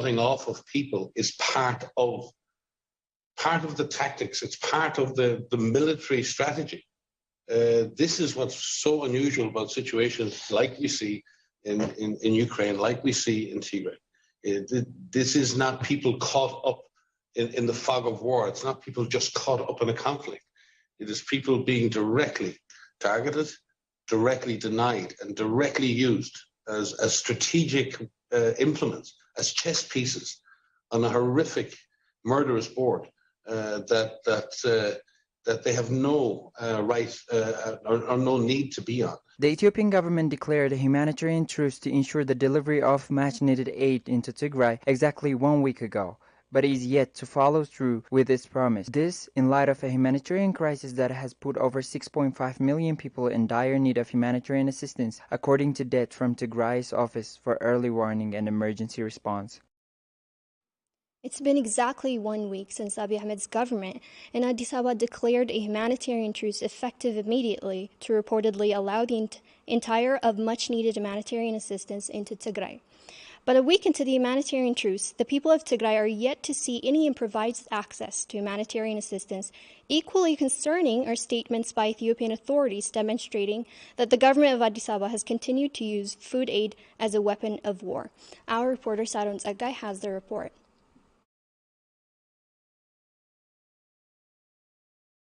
cutting off of people is part of the tactics. It's part of the military strategy. This is what's so unusual about situations like we see in Ukraine, like we see in Tigray. This is not people caught up in the fog of war. It's not people just caught up in a conflict. It is people being directly targeted, directly denied, and directly used as strategic implements, as chess pieces on a horrific, murderous board that they have no right or no need to be on. The Ethiopian government declared a humanitarian truce to ensure the delivery of much-needed aid into Tigray exactly 1 week ago, but is yet to follow through with its promise. This, in light of a humanitarian crisis that has put over 6.5 million people in dire need of humanitarian assistance, according to data from Tigray's Office for Early Warning and Emergency Response. It's been exactly 1 week since Abiy Ahmed's government in Addis Ababa declared a humanitarian truce effective immediately to reportedly allow the entire of much-needed humanitarian assistance into Tigray. But a week into the humanitarian truce, the people of Tigray are yet to see any improvised access to humanitarian assistance. Equally concerning are statements by Ethiopian authorities demonstrating that the government of Addis Ababa has continued to use food aid as a weapon of war. Our reporter Saron Tsagai has the report.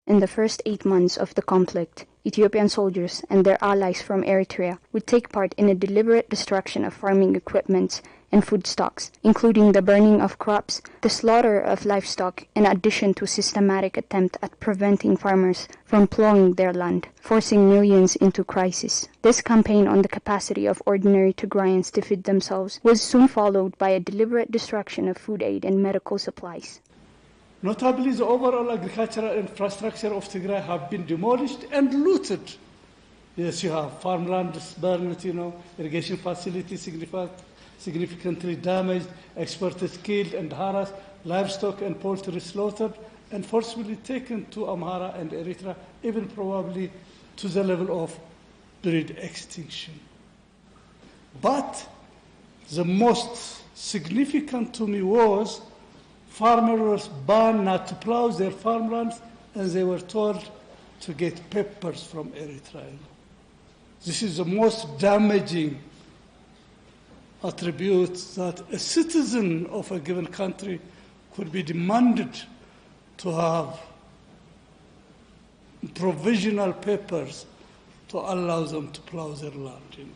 In the first 8 months of the conflict, Ethiopian soldiers and their allies from Eritrea would take part in a deliberate destruction of farming equipment and food stocks, including the burning of crops, the slaughter of livestock, in addition to systematic attempt at preventing farmers from plowing their land, forcing millions into crisis. This campaign on the capacity of ordinary Tigrayans to feed themselves was soon followed by a deliberate destruction of food aid and medical supplies. Notably, the overall agricultural infrastructure of Tigray have been demolished and looted. Yes, you have farmlands burned, irrigation facilities significantly damaged, exporters killed and harassed, livestock and poultry slaughtered, and forcibly taken to Amhara and Eritrea, even probably to the level of breed extinction. But the most significant to me was farmers were banned not to plow their farmlands, and they were told to get peppers from Eritrea. This is the most damaging attribute that a citizen of a given country could be demanded to have provisional peppers to allow them to plow their land.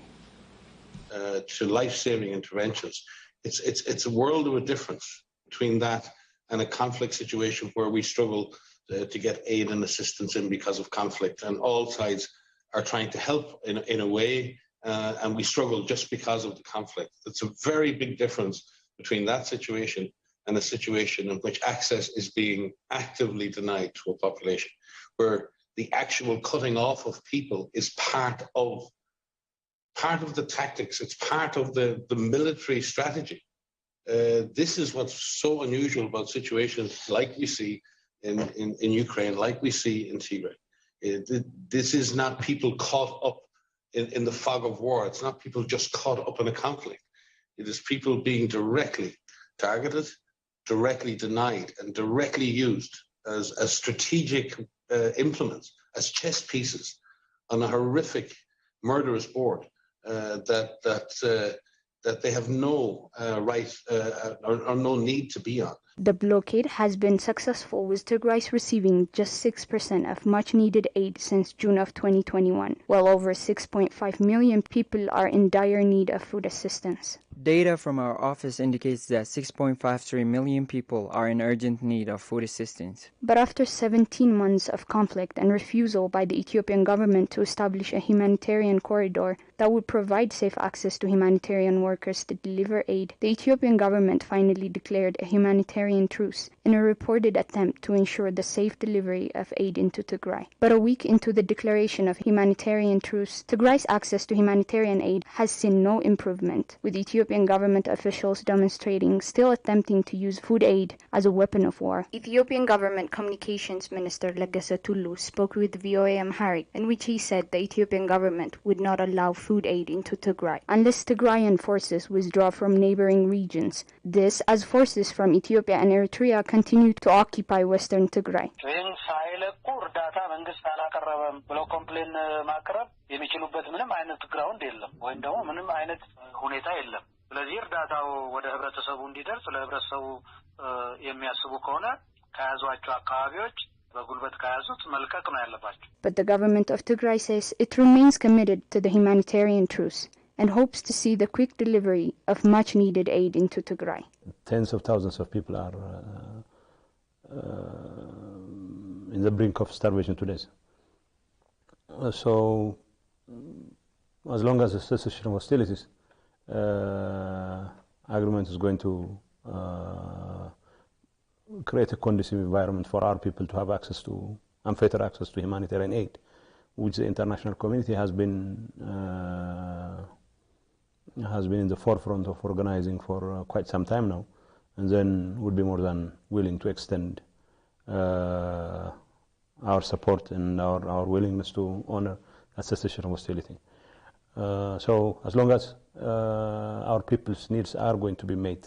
To life-saving interventions, it's a world of a difference between that and a conflict situation where we struggle to get aid and assistance in because of conflict, and all sides are trying to help in a way, and we struggle just because of the conflict. It's a very big difference between that situation and a situation in which access is being actively denied to a population, where the actual cutting off of people is part of the tactics. It's part of the military strategy. This is what's so unusual about situations like we see in Ukraine, like we see in Tigray. This is not people caught up in the fog of war. It's not people just caught up in a conflict. It is people being directly targeted, directly denied, and directly used as strategic implements, as chess pieces on a horrific, murderous board that they have no right or no need to be on. The blockade has been successful, with Tigray receiving just 6% of much-needed aid since June of 2021, while over 6.5 million people are in dire need of food assistance. Data from our office indicates that 6.53 million people are in urgent need of food assistance. But after 17 months of conflict and refusal by the Ethiopian government to establish a humanitarian corridor that would provide safe access to humanitarian workers to deliver aid, the Ethiopian government finally declared a humanitarian truce in a reported attempt to ensure the safe delivery of aid into Tigray. But a week into the declaration of humanitarian truce, Tigray's access to humanitarian aid has seen no improvement, with Ethiopian Ethiopian government officials demonstrating still attempting to use food aid as a weapon of war. Ethiopian government communications minister Legese Tullu spoke with VOA Amharic, in which he said the Ethiopian government would not allow food aid into Tigray unless Tigrayan forces withdraw from neighboring regions. This as forces from Ethiopia and Eritrea continue to occupy western Tigray. የሚችሉበት ምንም አይነት ግራውንድ የለም ወይም ደግሞ ምንም አይነት ሁኔታ የለም። ስለዚህ እርዳታው ወደ ህብረተሰቡ እንዲደርስ ለህብረተሰቡ የሚያስቡ ከሆነ ከያዟቸው አካባቢዎች በጉልበት ከያዙት መልቀቅ ነው ያለባቸው። But the government of Tigray says it remains committed to the humanitarian truce and hopes to see the quick delivery of much needed aid into Tigray. Tens of thousands of people are in the brink of starvation today. So as long as the cessation of hostilities agreement is going to create a conducive environment for our people to have access to unfettered access to humanitarian aid, which the international community has been in the forefront of organizing for quite some time now, and then would be more than willing to extend our support and our willingness to honor a cessation of hostility. So as long as our people's needs are going to be met,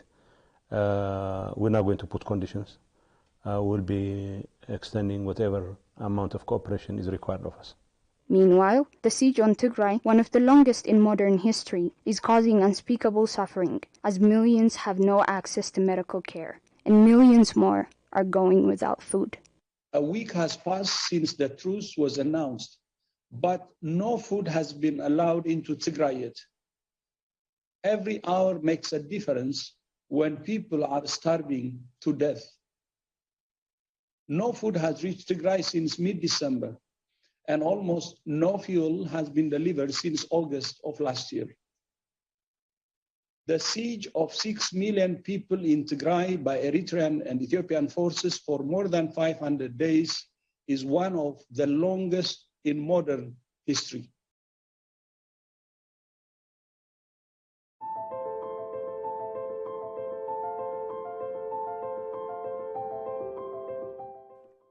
we're not going to put conditions. We'll be extending whatever amount of cooperation is required of us. Meanwhile, the siege on Tigray, one of the longest in modern history, is causing unspeakable suffering as millions have no access to medical care and millions more are going without food. A week has passed since the truce was announced, but no food has been allowed into Tigray yet. Every hour makes a difference when people are starving to death. No food has reached Tigray since mid-December, and almost no fuel has been delivered since August of last year. The siege of 6 million people in Tigray by Eritrean and Ethiopian forces for more than 500 days is one of the longest in modern history.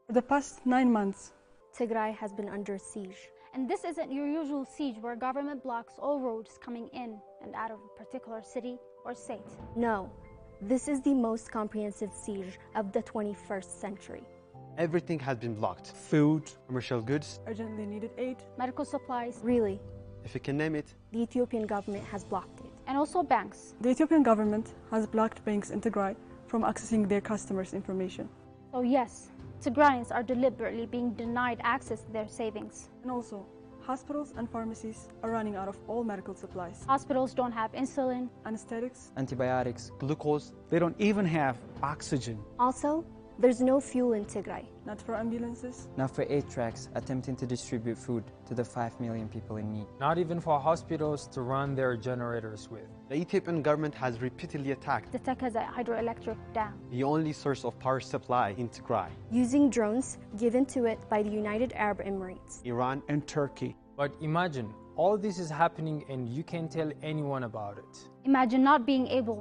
For the past 9 months, Tigray has been under siege. And this isn't your usual siege where government blocks all roads coming in and out of a particular city or state. No, this is the most comprehensive siege of the 21st century. Everything has been blocked. Food, commercial goods, urgently needed aid, medical supplies. Really? If you can name it. The Ethiopian government has blocked it. And also banks. The Ethiopian government has blocked banks in Tigray from accessing their customers' information. So yes, Tigrayans are deliberately being denied access to their savings. And also, hospitals and pharmacies are running out of all medical supplies. Hospitals don't have insulin, anesthetics, antibiotics, glucose. They don't even have oxygen. Also, there's no fuel in Tigray. Not for ambulances. Not for aid trucks attempting to distribute food to the 5 million people in need. Not even for hospitals to run their generators with. The Ethiopian government has repeatedly attacked the Tekeze hydroelectric dam, the only source of power supply in Tigray, using drones given to it by the United Arab Emirates, Iran, and Turkey. But imagine, all this is happening and you can't tell anyone about it. Imagine not being able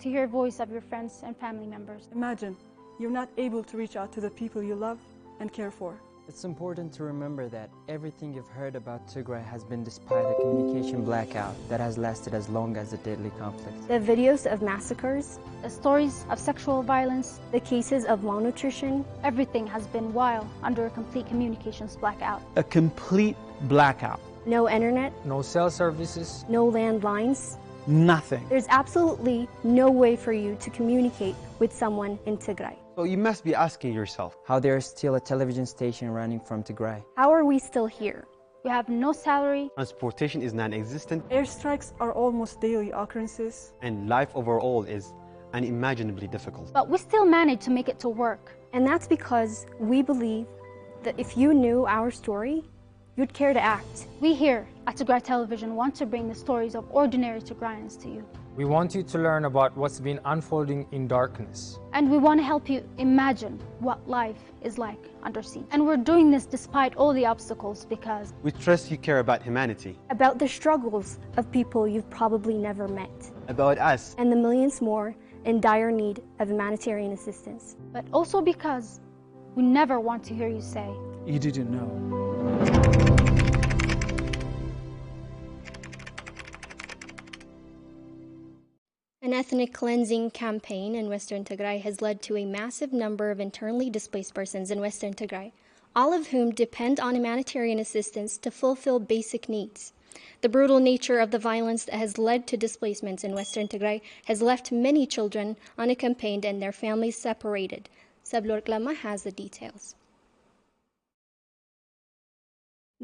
to hear the voice of your friends and family members. Imagine you're not able to reach out to the people you love and care for. It's important to remember that everything you've heard about Tigray has been despite a communication blackout that has lasted as long as the deadly conflict. The videos of massacres, the stories of sexual violence, the cases of malnutrition, everything has been while under a complete communications blackout. A complete blackout. No internet, no cell services, no landlines, nothing. There's absolutely no way for you to communicate with someone in Tigray. So you must be asking yourself, how there is still a television station running from Tigray? How are we still here? We have no salary. Transportation is non-existent. Airstrikes are almost daily occurrences. And life overall is unimaginably difficult. But we still manage to make it to work. And that's because we believe that if you knew our story, you'd care to act. We here at Tigray Television want to bring the stories of ordinary Tigrayans to you. We want you to learn about what's been unfolding in darkness. And we want to help you imagine what life is like under siege. And we're doing this despite all the obstacles because We trust you care about humanity, About the struggles of people you've probably never met, about us, and the millions more in dire need of humanitarian assistance. but also because we never want to hear you say, You didn't know. An ethnic cleansing campaign in Western Tigray has led to a massive number of internally displaced persons in Western Tigray, all of whom depend on humanitarian assistance to fulfill basic needs. The brutal nature of the violence that has led to displacements in Western Tigray has left many children unaccompanied and their families separated. Sablor Klama has the details.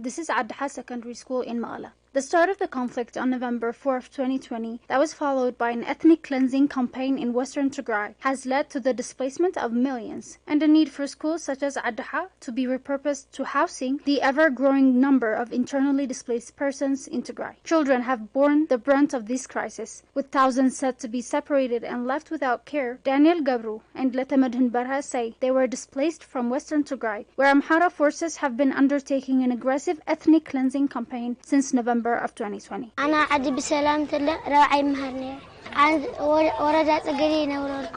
this is Adha Secondary School in Mala. The start of the conflict on November 4th, 2020, that was followed by an ethnic cleansing campaign in Western Tigray, has led to the displacement of millions and the need for schools such as Adha to be repurposed to housing the ever-growing number of internally displaced persons in Tigray. Children have borne the brunt of this crisis, with thousands said to be separated and left without care. Daniel Gabru and Letamedhin Barha say they were displaced from Western Tigray, where Amhara forces have been undertaking an aggressive ethnic cleansing campaign since November of 2020. أنا عدي بسلامة الله راعي مهرني عند ورد تجري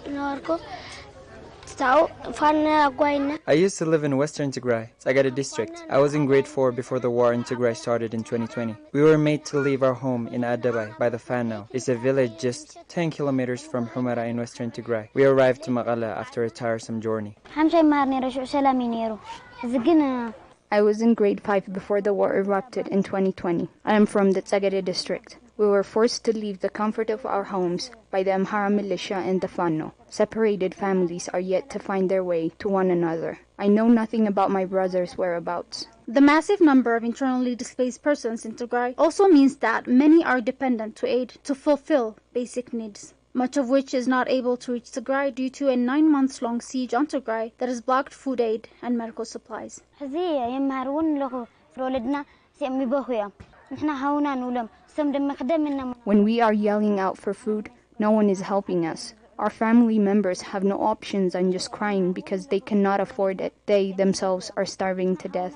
نوركو تاو فانا قوينا. I used to live in Western Tigray, Tigray district. I was in grade 4 before the war in Tigray started in 2020. We were made to leave our home in Adabai by the Fano. It's a village just 10 kilometers from Humara in Western Tigray. We arrived to Magala after a tiresome journey. I was in grade 5 before the war erupted in 2020. I am from the Tigray district. We were forced to leave the comfort of our homes by the Amhara militia and the Fano. Separated families are yet to find their way to one another. I know nothing about my brother's whereabouts. The massive number of internally displaced persons in Tigray also means that many are dependent to aid to fulfill basic needs, much of which is not able to reach Tigray due to a 9-month-long siege on Tigray that has blocked food aid and medical supplies. When we are yelling out for food, no one is helping us. Our family members have no options and just crying because they cannot afford it. They themselves are starving to death.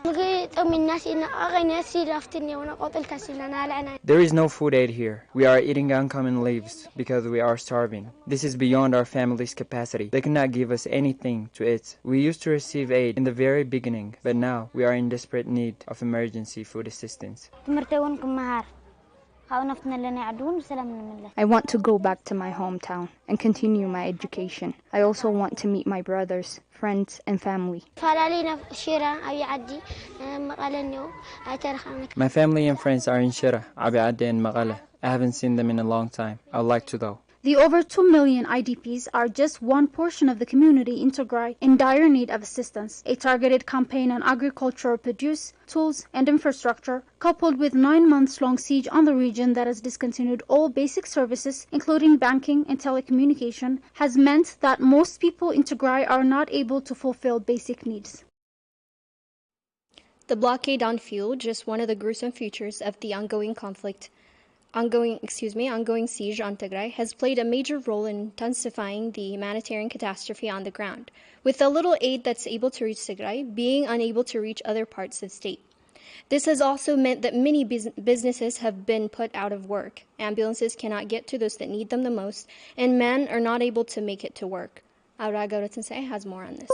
There is no food aid here. We are eating uncommon leaves because we are starving. This is beyond our family's capacity. They cannot give us anything to eat. We used to receive aid in the very beginning, but now we are in desperate need of emergency food assistance. I want to go back to my hometown and continue my education. I also want to meet my brothers, friends, and family. My family and friends are in Shira, Abiadde, and Magala. I haven't seen them in a long time. I would like to though. The over 2 million IDPs are just one portion of the community in Tigray in dire need of assistance. A targeted campaign on agricultural produce, tools, and infrastructure, coupled with 9 months-long siege on the region that has discontinued all basic services, including banking and telecommunication, has meant that most people in Tigray are not able to fulfill basic needs. The blockade on fuel, just one of the gruesome features of the ongoing siege on Tigray, has played a major role in intensifying the humanitarian catastrophe on the ground, with the little aid that's able to reach Tigray being unable to reach other parts of the state. This has also meant that many businesses have been put out of work. Ambulances cannot get to those that need them the most, and men are not able to make it to work. Auraga Rotinsei has more on this.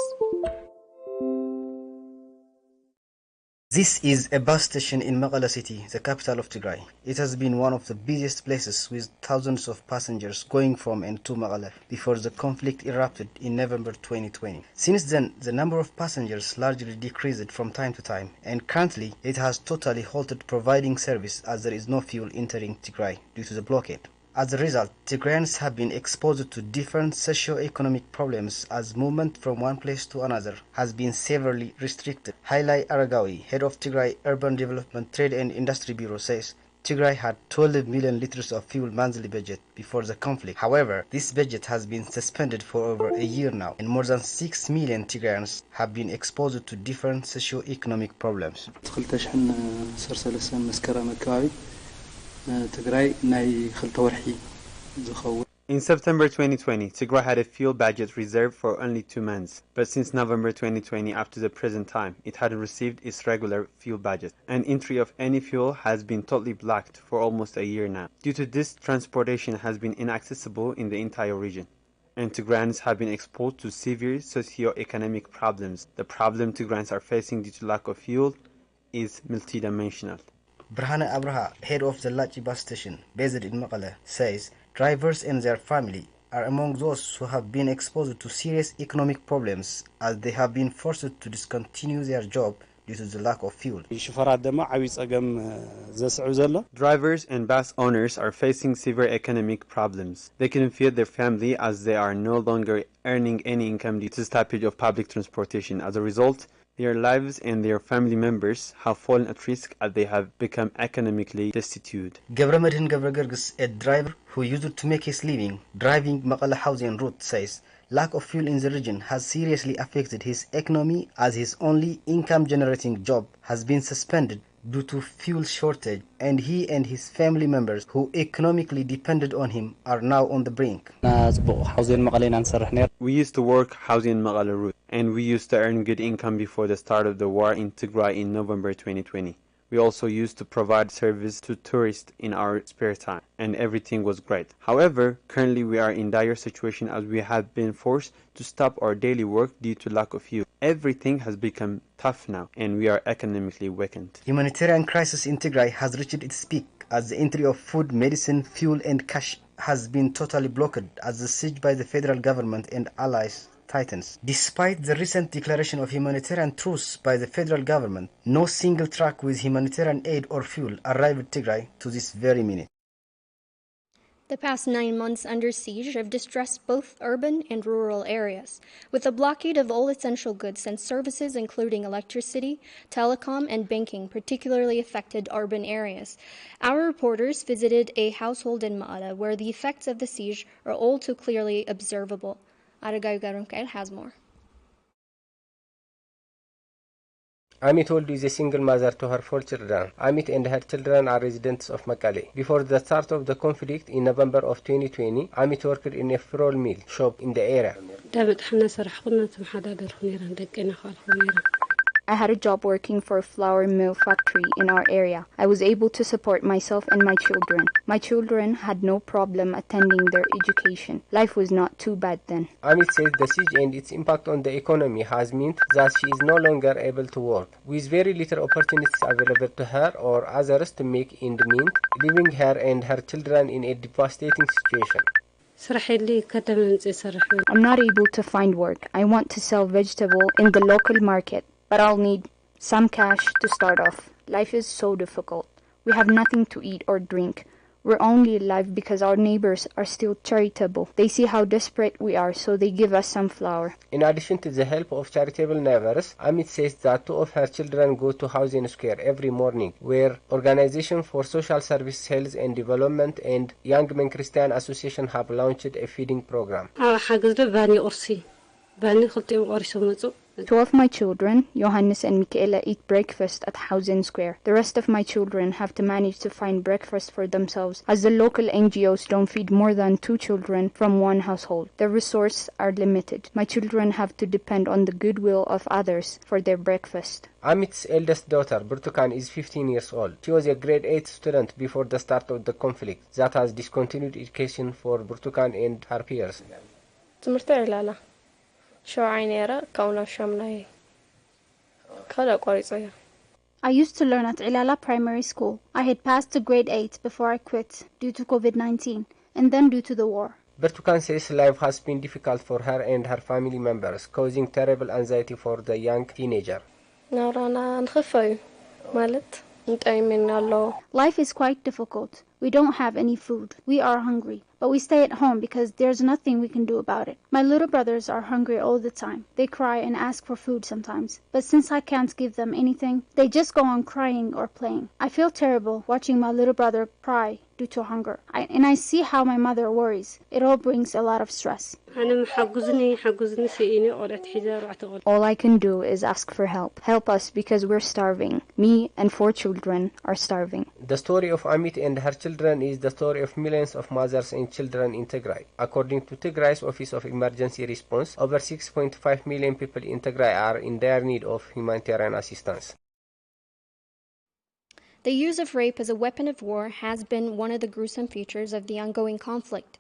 This is a bus station in Magala city, the capital of Tigray. It has been one of the busiest places with thousands of passengers going from and to Magala before the conflict erupted in November 2020. Since then, the number of passengers largely decreased from time to time, and currently it has totally halted providing service as there is no fuel entering Tigray due to the blockade. As a result, Tigrayans have been exposed to different socio-economic problems as movement from one place to another has been severely restricted. Hailai Aragawi, head of Tigray Urban Development Trade and Industry Bureau, says Tigray had 12 million liters of fuel monthly budget before the conflict. However, this budget has been suspended for over a year now, and more than 6 million Tigrayans have been exposed to different socio-economic problems. ትግራይ ናይ 2 ወርሒ In September 2020, Tigray had a fuel budget reserved for only 2 months, but since November 2020 up to the present time, it hadn't received its regular fuel budget, and entry of any fuel has been totally blocked for almost a year now. Due to this, transportation has been inaccessible in the entire region, and Tigrayans have been exposed to severe socio-economic problems. The problem Tigrayans are facing due to lack of fuel is multidimensional. Brhane Abraha, head of the Lachi bus station based in Mekelle, says drivers and their family are among those who have been exposed to serious economic problems as they have been forced to discontinue their job due to the lack of fuel. Drivers and bus owners are facing severe economic problems. They can feed their family as they are no longer earning any income due to the stoppage of public transportation. As a result, their lives and their family members have fallen at risk as they have become economically destitute. Gabramedhin Gabragergis, a driver who used to make his living driving Mekelle housing route, says lack of fuel in the region has seriously affected his economy as his only income-generating job has been suspended due to fuel shortage, and he and his family members who economically depended on him are now on the brink. We used to work housing in Mekelle route, and we used to earn good income before the start of the war in Tigray in November 2020. We also used to provide service to tourists in our spare time, and everything was great. However, currently we are in dire situation as we have been forced to stop our daily work due to lack of fuel. Everything has become tough now, and we are economically weakened. Humanitarian crisis in Tigray has reached its peak as the entry of food, medicine, fuel and cash has been totally blocked as the siege by the federal government and allies tightens. Despite the recent declaration of humanitarian truce by the federal government, no single truck with humanitarian aid or fuel arrived at Tigray to this very minute. The past 9 months under siege have distressed both urban and rural areas, with a blockade of all essential goods and services including electricity, telecom, and banking particularly affected urban areas. Our reporters visited a household in Mekelle where the effects of the siege are all too clearly observable. Aragay Garumkail has more. Amit Old is a single mother to her 4 children. Amit and her children are residents of Mekelle. Before the start of the conflict in November of 2020, Amit worked in a flour mill shop in the area. I had a job working for a flour mill factory in our area. I was able to support myself and my children. My children had no problem attending their education. Life was not too bad then. Amit says the siege and its impact on the economy has meant that she is no longer able to work, with very little opportunities available to her or others to make ends meet, leaving her and her children in a devastating situation. I'm not able to find work. I want to sell vegetable in the local market, but I'll need some cash to start off. Life is so difficult. We have nothing to eat or drink. We're only alive because our neighbors are still charitable. They see how desperate we are, so they give us some flour. In addition to the help of charitable neighbors, Amit says that 2 of her children go to Housing Square every morning, where Organization for Social Service, Health and Development and Young Men Christian Association have launched a feeding program. 2 of my children, Johannes and Michaela, eat breakfast at Housing Square. The rest of my children have to manage to find breakfast for themselves, as the local NGOs don't feed more than 2 children from one household. Their resources are limited. My children have to depend on the goodwill of others for their breakfast. Amit's eldest daughter, Burtukan, is 15 years old. She was a grade 8 student before the start of the conflict that has discontinued education for Burtukan and her peers. I used to learn at Ilala Primary School. I had passed to grade 8 before I quit due to COVID-19 and then due to the war. Burtukan says life has been difficult for her and her family members, causing terrible anxiety for the young teenager. Life is quite difficult. We don't have any food. We are hungry, but we stay at home because there's nothing we can do about it. My little brothers are hungry all the time. They cry and ask for food sometimes, but since I can't give them anything, they just go on crying or playing. I feel terrible watching my little brother cry due to hunger. I see how my mother worries. It all brings a lot of stress. All I can do is ask for help. Help us because we're starving. Me and 4 children are starving. The story of Amit and her children is the story of millions of mothers and and children in Tigray. According to Tigray's Office of Emergency Response, over 6.5 million people in Tigray are in dire need of humanitarian assistance. The use of rape as a weapon of war has been one of the gruesome features of the ongoing conflict,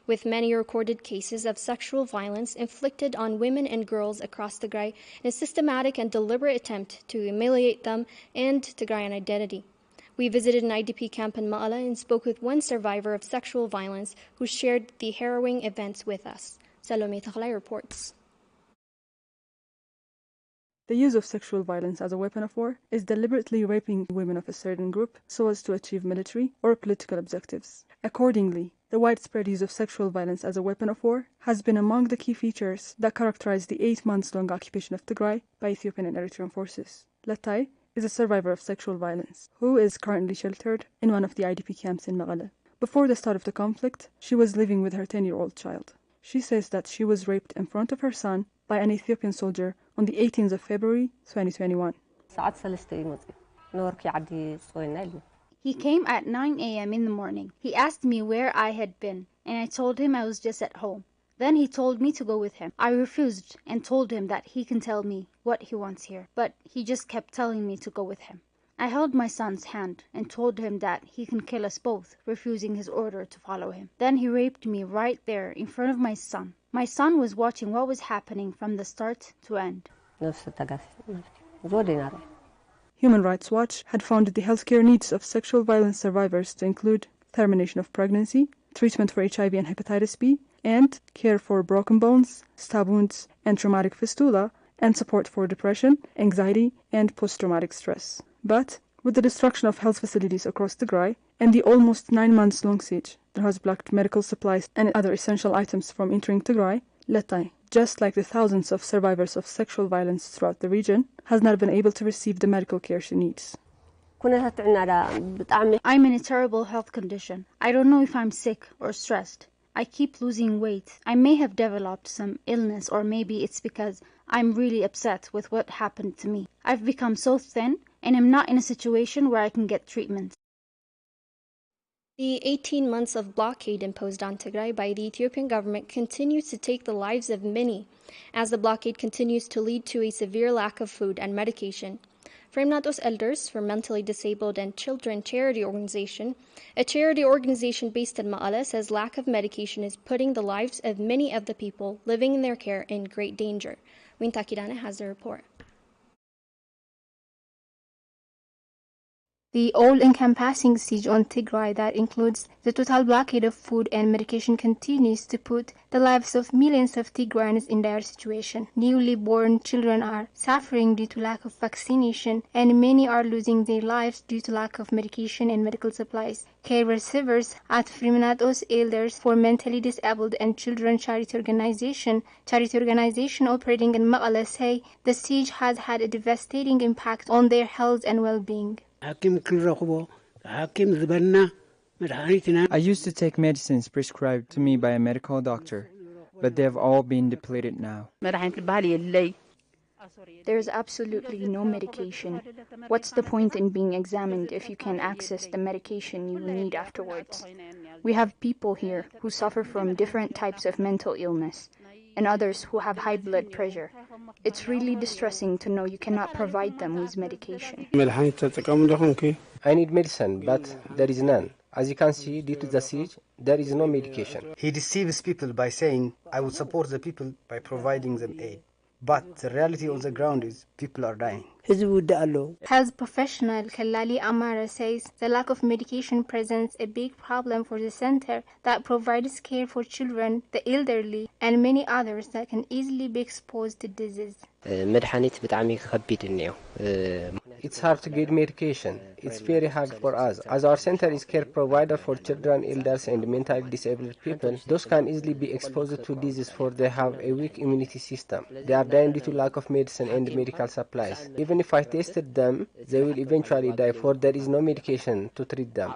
with many recorded cases of sexual violence inflicted on women and girls across Tigray in a systematic and deliberate attempt to humiliate them and Tigrayan identity. We visited an IDP camp in Ma'ala and spoke with one survivor of sexual violence who shared the harrowing events with us. Salome Taghlai reports. The use of sexual violence as a weapon of war is deliberately raping women of a certain group so as to achieve military or political objectives. Accordingly, the widespread use of sexual violence as a weapon of war has been among the key features that characterize the 8-month-long occupation of Tigray by Ethiopian and Eritrean forces. Latai is a survivor of sexual violence who is currently sheltered in one of the IDP camps in Maqale. Before the start of the conflict, she was living with her 10-year-old child. She says that she was raped in front of her son by an Ethiopian soldier on the 18th of February 2021. He came at 9 a.m. in the morning. He asked me where I had been, and I told him I was just at home. Then he told me to go with him. I refused and told him that he can tell me what he wants here, but he just kept telling me to go with him. I held my son's hand and told him that he can kill us both, refusing his order to follow him. Then he raped me right there in front of my son. My son was watching what was happening from the start to end. Human Rights Watch had found the healthcare needs of sexual violence survivors to include termination of pregnancy, treatment for HIV and hepatitis B, and care for broken bones, stab wounds, and traumatic fistula, and support for depression, anxiety, and post-traumatic stress. But with the destruction of health facilities across Tigray and the almost 9 months long siege that has blocked medical supplies and other essential items from entering Tigray, Latai, just like the thousands of survivors of sexual violence throughout the region, has not been able to receive the medical care she needs. I'm in a terrible health condition. I don't know if I'm sick or stressed. I keep losing weight. I may have developed some illness, or maybe it's because I'm really upset with what happened to me. I've become so thin, and I'm not in a situation where I can get treatment. The 18 months of blockade imposed on Tigray by the Ethiopian government continues to take the lives of many, as the blockade continues to lead to a severe lack of food and medication. Fremnatos Elders for Mentally Disabled and Children charity organization, a charity organization based in Ma'ala, says lack of medication is putting the lives of many of the people living in their care in great danger. Winta Kidane has the report. The all-encompassing siege on Tigray that includes the total blockade of food and medication continues to put the lives of millions of Tigrayans in dire situation. Newly born children are suffering due to lack of vaccination, and many are losing their lives due to lack of medication and medical supplies. Care receivers at Fremnatos Elders for Mentally Disabled and Children charity organization operating in Maqala, say the siege has had a devastating impact on their health and well-being. I used to take medicines prescribed to me by a medical doctor, but they have all been depleted now. There's absolutely no medication. What's the point in being examined if you can access the medication you will need afterwards? We have people here who suffer from different types of mental illness, and others who have high blood pressure. It's really distressing to know you cannot provide them with medication. I need medicine, but there is none. As you can see, due to the siege, there is no medication. He deceives people by saying, I will support the people by providing them aid. But the reality on the ground is people are dying. Health professional Khalali Amara says the lack of medication presents a big problem for the center that provides care for children, the elderly, and many others that can easily be exposed to disease. It's hard to get medication. It's very hard for us. As our center is care provider for children, elders, and mentally disabled people, those can easily be exposed to disease for they have a weak immunity system. They are dying due to lack of medicine and medical supplies. Even if I tested them, they will eventually die, for there is no medication to treat them.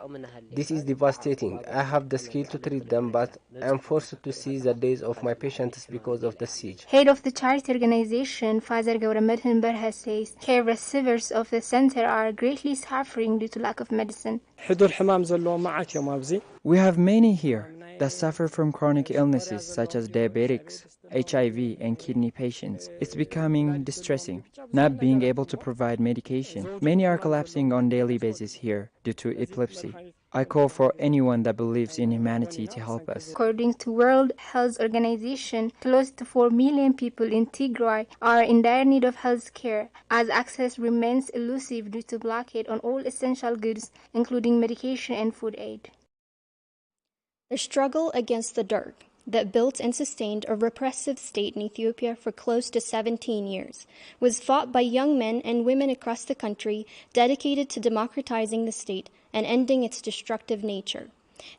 This is devastating. I have the skill to treat them, but I am forced to see the days of my patients because of the siege. Head of the charity organization, Father Gauramedhin Berha, says care receivers of the center are greatly suffering due to lack of medicine. We have many here. that suffer from chronic illnesses such as diabetics, HIV, and kidney patients. It's becoming distressing, not being able to provide medication. Many are collapsing on a daily basis here due to epilepsy. I call for anyone that believes in humanity to help us. According to World Health Organization, close to 4 million people in Tigray are in dire need of health care, as access remains elusive due to blockade on all essential goods, including medication and food aid. The struggle against the Derg that built and sustained a repressive state in Ethiopia for close to 17 years was fought by young men and women across the country dedicated to democratizing the state and ending its destructive nature.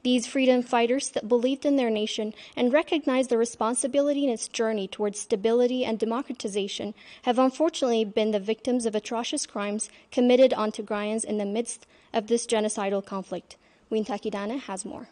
These freedom fighters that believed in their nation and recognized the responsibility in its journey towards stability and democratization have unfortunately been the victims of atrocious crimes committed on Tigrayans in the midst of this genocidal conflict. Wintakidana has more.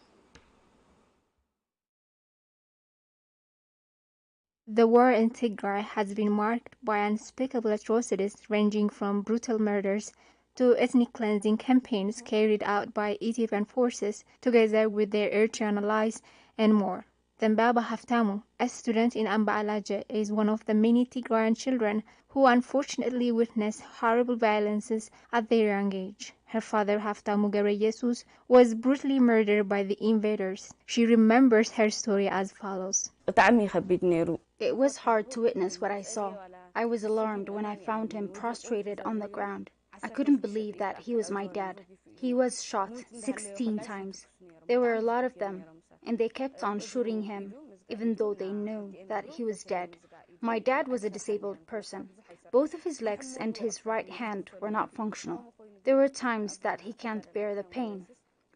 The war in Tigray has been marked by unspeakable atrocities ranging from brutal murders to ethnic cleansing campaigns carried out by Ethiopian forces together with their Eritrean allies and more. Dembaba Haftamu, a student in Ambalaje, is one of the many Tigrayan children who unfortunately witnessed horrible violences at their young age. Her father, Haftamu Gebreyesus, was brutally murdered by the invaders. She remembers her story as follows. It was hard to witness what I saw. I was alarmed when I found him prostrated on the ground. I couldn't believe that he was my dad. He was shot 16 times. There were a lot of them, and they kept on shooting him, even though they knew that he was dead. My dad was a disabled person. Both of his legs and his right hand were not functional. There were times that he can't bear the pain.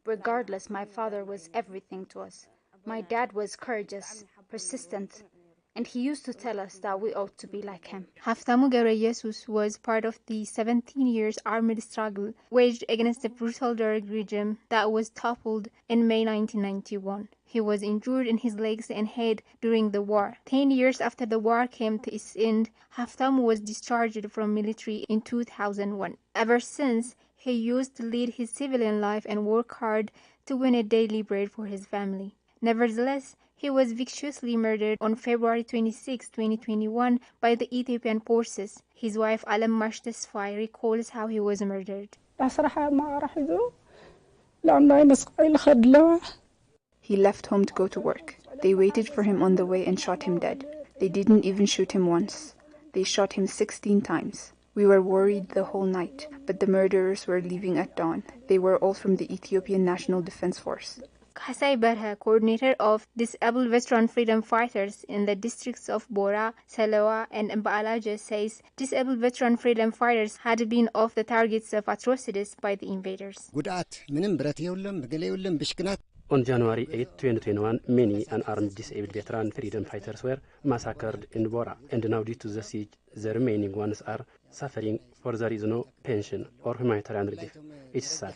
Regardless, my father was everything to us. My dad was courageous, persistent, and he used to tell us that we ought to be like him. Haftamu Gebreyesus was part of the 17 years armed struggle waged against the brutal Derg regime that was toppled in May 1991. He was injured in his legs and head during the war. 10 years after the war came to its end, Haftamu was discharged from military in 2001. Ever since, he used to lead his civilian life and work hard to win a daily bread for his family. Nevertheless, he was viciously murdered on February 26, 2021 by the Ethiopian forces. His wife Alam Mashtesfai recalls how he was murdered. He left home to go to work. They waited for him on the way and shot him dead. They didn't even shoot him once. They shot him 16 times. We were worried the whole night, but the murderers were leaving at dawn. They were all from the Ethiopian National Defense Force. Kasai Berha, coordinator of Disabled Veteran Freedom Fighters in the districts of Bora, Selewa, and Mbalaje, says disabled veteran freedom fighters had been of the targets of atrocities by the invaders. On January 8, 2021, many unarmed disabled veteran freedom fighters were massacred in Bora, and now due to the siege, the remaining ones are suffering, for there is no pension or humanitarian relief. It's sad.